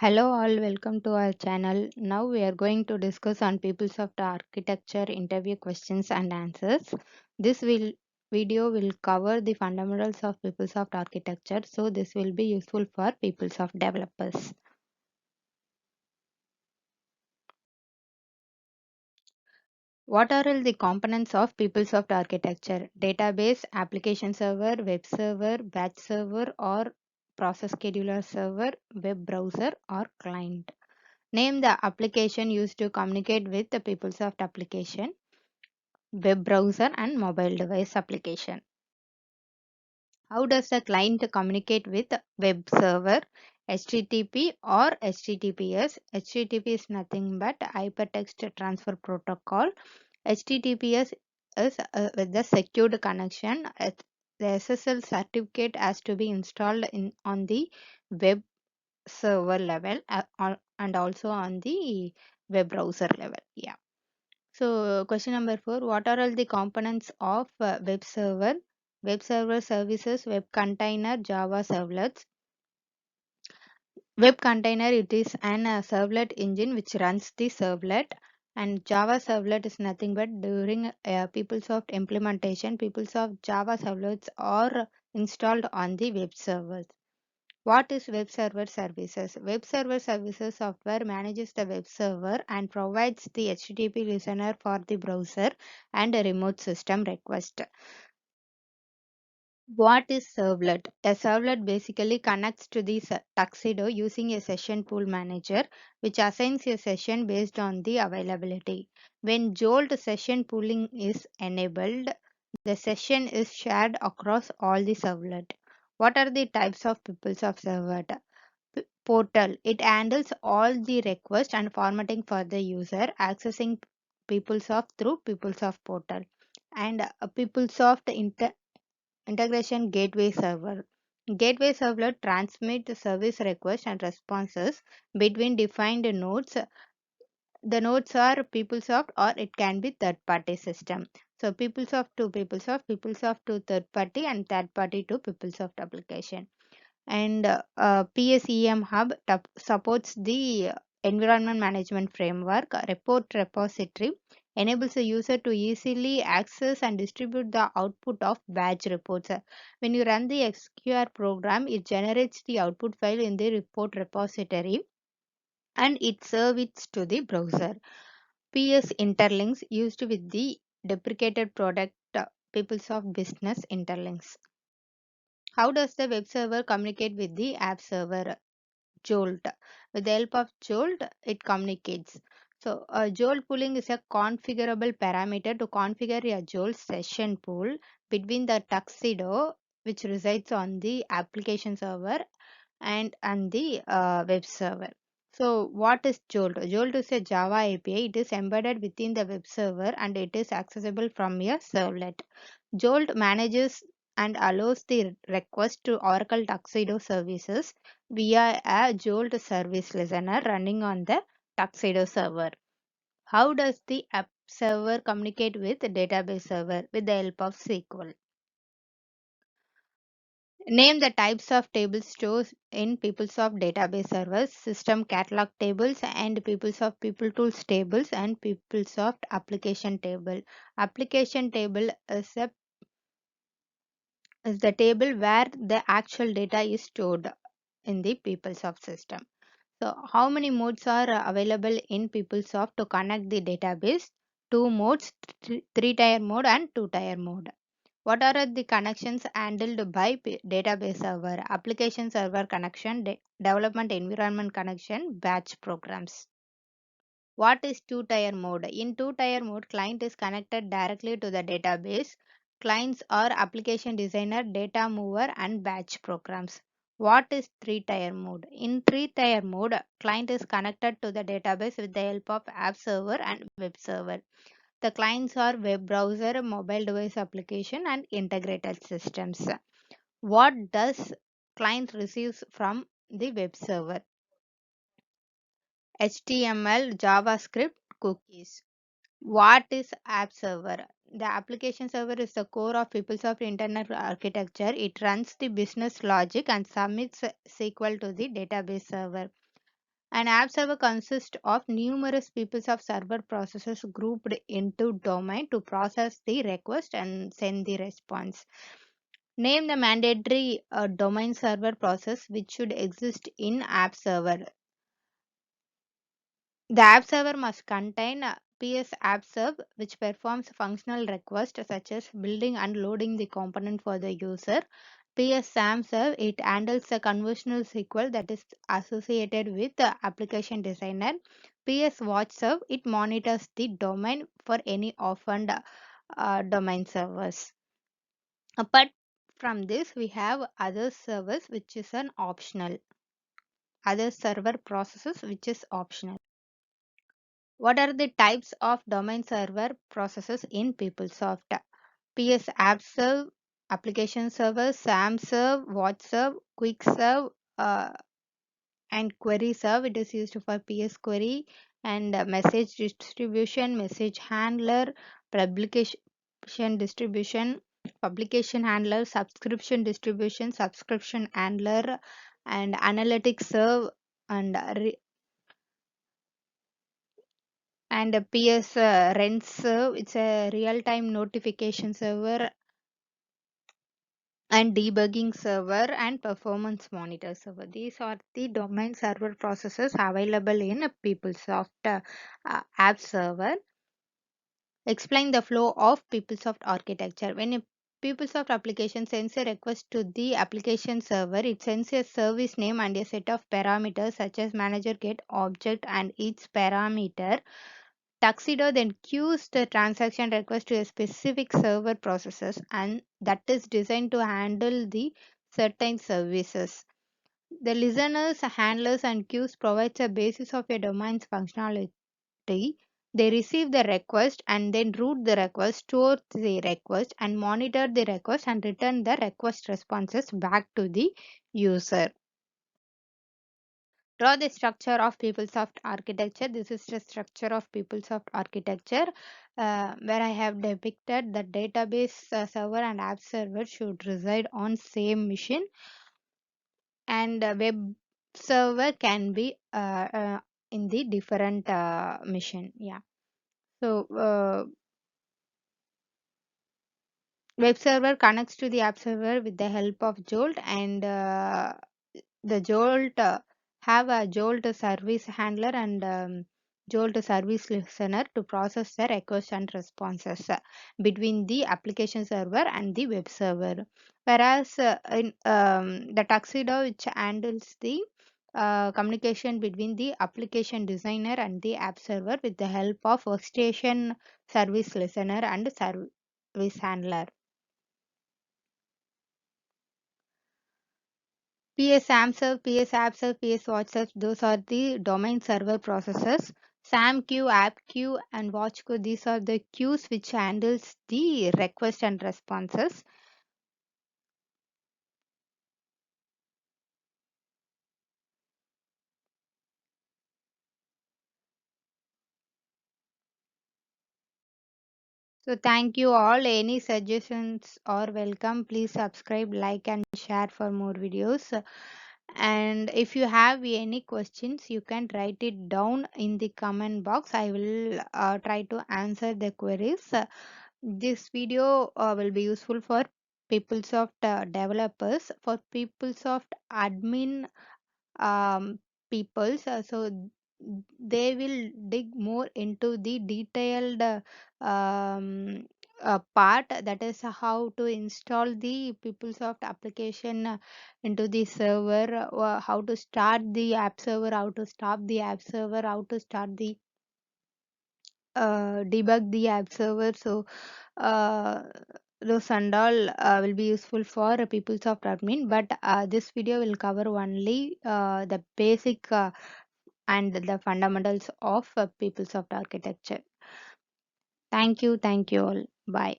Hello all, welcome to our channel. Now we are going to discuss on PeopleSoft architecture interview questions and answers. This video will cover the fundamentals of PeopleSoft architecture, so this will be useful for PeopleSoft developers. What are all the components of PeopleSoft architecture? Database, application server, web server, batch server or process scheduler server, web browser or client. Name the application used to communicate with the PeopleSoft application, web browser and mobile device application. How does the client communicate with web server? HTTP or HTTPS? HTTP is nothing but Hypertext Transfer Protocol. HTTPS is with the secured connection. The SSL certificate has to be installed on the web server level and also on the web browser level. Yeah. So question number 4, what are all the components of web server? Web server services, web container, Java servlets. Web container, it is an servlet engine which runs the servlet, and Java servlet is nothing but during PeopleSoft implementation, PeopleSoft Java servlets are installed on the web servers. What is web server services? Web server services software manages the web server and provides the HTTP listener for the browser and a remote system request. What is servlet? A servlet basically connects to the Tuxedo using a session pool manager, which assigns a session based on the availability. When Jolt session pooling is enabled, the session is shared across all the servlet. What are the types of PeopleSoft servlet? Portal. It handles all the request and formatting for the user accessing PeopleSoft through PeopleSoft portal. And PeopleSoft integration gateway server. Gateway server transmit service requests and responses between defined nodes. The nodes are PeopleSoft or it can be third party system. So PeopleSoft to PeopleSoft, PeopleSoft to third party and third party to PeopleSoft application. And PSEM Hub supports the environment management framework. Report repository enables a user to easily access and distribute the output of batch reports. When you run the XQR program, it generates the output file in the report repository and it serves it to the browser. PS interlinks used with the deprecated product PeopleSoft Business Interlinks. How does the web server communicate with the app server? Jolt. With the help of Jolt, it communicates. So, Jolt pooling is a configurable parameter to configure a Jolt session pool between the Tuxedo, which resides on the application server, and the web server. So, what is Jolt? Jolt is a Java API. It is embedded within the web server and it is accessible from a servlet. Jolt manages and allows the request to Oracle Tuxedo services via a Jolt service listener running on the Tuxedo server. How does the app server communicate with the database server? With the help of SQL. Name the types of tables stored in PeopleSoft database servers, system catalog tables and PeopleSoft People Tools tables and PeopleSoft application table. Application table is the table where the actual data is stored in the PeopleSoft system. So, how many modes are available in PeopleSoft to connect the database? Two modes, three-tier mode and two-tier mode. What are the connections handled by database server? Application server connection, development environment connection, batch programs. What is two-tier mode? In two-tier mode, client is connected directly to the database. Clients are application designer, data mover, and batch programs. What is three-tier mode? In three-tier mode, client is connected to the database with the help of app server and web server. The clients are web browser, mobile device application, and integrated systems. What does client receives from the web server? HTML, JavaScript, cookies. What is app server? The application server is the core of PeopleSoft internet architecture. It runs the business logic and submits SQL to the database server. An app server consists of numerous pieces of server processes grouped into domain to process the request and send the response. Name the mandatory domain server process which should exist in app server. The app server must contain PS app serve, which performs functional requests such as building and loading the component for the user. PS SAM serve, it handles the conversational SQL that is associated with the application designer. PS watch serve, it monitors the domain for any orphaned domain servers. Apart from this, we have other servers which is an optional. Other server processes which is optional. What are the types of domain server processes in PeopleSoft? PS App Serve, Application Server, SAM Serve, Watch Serve, Quick Serve, and Query Serve. It is used for PS Query and message distribution, message handler, publication distribution, publication handler, subscription distribution, subscription handler, and analytics serve, and PS Rent serve. It's a real-time notification server and debugging server and performance monitor server. These are the domain server processes available in a PeopleSoft app server. Explain the flow of PeopleSoft architecture. When a PeopleSoft application sends a request to the application server, it sends a service name and a set of parameters such as manager get object and each parameter. Tuxedo then queues the transaction request to a specific server processes and that is designed to handle the certain services. The listeners, handlers, and queues provides a basis of a domain's functionality. They receive the request and then route the request, store the request, and monitor the request and return the request responses back to the user. Draw the structure of PeopleSoft architecture. This is the structure of PeopleSoft architecture where I have depicted the database server and app server should reside on same machine and web server can be in the different machine. Yeah. So web server connects to the app server with the help of Jolt and the Jolt have a Jolt service handler and Jolt service listener to process the requests and responses between the application server and the web server. Whereas in the Tuxedo, which handles the communication between the application designer and the app server with the help of workstation service listener and service handler. PS SAMServe, PS AppServe, PS WatchServe, those are the domain server processes. SAMQ, AppQ, and WatchQ, these are the queues which handles the request and responses. So thank you all. Any suggestions are welcome. Please subscribe, like, and share for more videos. And if you have any questions, you can write it down in the comment box. I will try to answer the queries. This video will be useful for PeopleSoft developers, for PeopleSoft admin peoples. They will dig more into the detailed part, that is how to install the PeopleSoft application into the server, how to start the app server, how to stop the app server, how to start the debug the app server. So uh, those and all will be useful for PeopleSoft admin, but this video will cover only the basic and the fundamentals of PeopleSoft architecture. Thank you all. Bye.